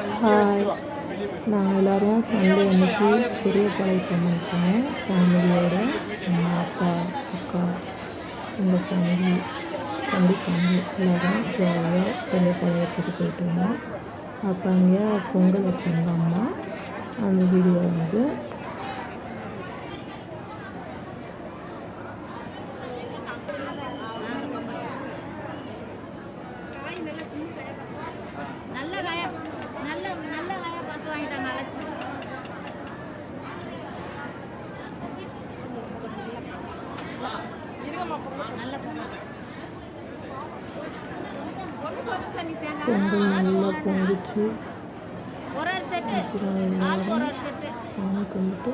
Hi, நாங்கள் எல்லோரும் Sunday அன்னைக்கு பெரியபாளையத்தம்மன் போனோம் ஃபேமிலியோட. அம்மா அப்பா அக்கா எங்கள் ஃபேமிலி தம்பி ஃபேமிலி எல்லோரும் ஜாலியாக பெரியபாளையத்துக்கு போயிட்டு வந்தோம். அப்போ அங்கே பொங்கல் வச்சாங்க அம்மா. அந்த வீடியோ வந்து பொங்கல் நல்லா பொங்கிச்சு. அப்புறம் எல்லாரும் சாமி கும்பிட்டு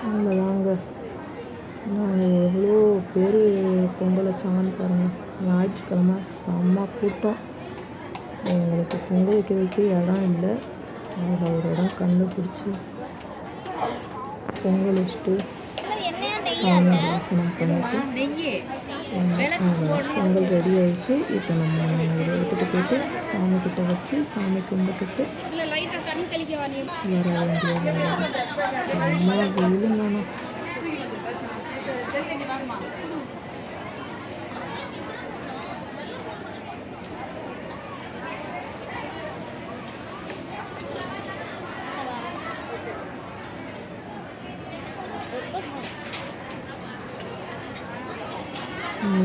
அவ்வளோதாங்க. நாங்கள் எவ்வளோ பேர் பொங்கல் வச்சாங்கன்னு பாருங்கள். ஞாயிற்றுக்கிழமை செம்ம கூட்டம். எங்களுக்கு பொங்கல் வைக்கிறதுக்கு இடம் இல்லை. நாங்கள் ஒரு இடம் கண்டுபிடிச்சி பொங்கல் வச்சுட்டு சாமி தரிசனம் பண்ணிட்டு பொங்கல் ரெடி ஆகிடுச்சு. இப்போ நம்ம இதை எடுத்துகிட்டு போயிட்டு சாமிக்கிட்ட வச்சு சாமி கும்பிட்டுட்டு வர வேண்டிய செம்ம வெயிலுங்கண்ணா.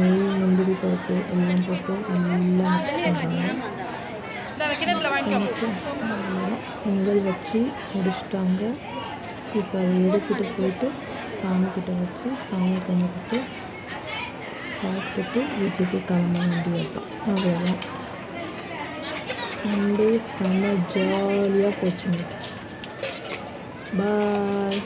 நெய் முந்திரி பருப்பு எல்லாம் போட்டு பொங்கல் வச்சு முடிச்சிட்டாங்க. இப்போ அதை எடுத்துகிட்டு போயிட்டு சாமிக்கிட்ட வச்சு சாமி கும்பிட்டு சாப்பிட்டுட்டு வீட்டுக்கு கிளம்ப வேண்டியது. அவ்வளோதான். சண்டே செம்ம ஜாலியாக போச்சுங்க. பாய்.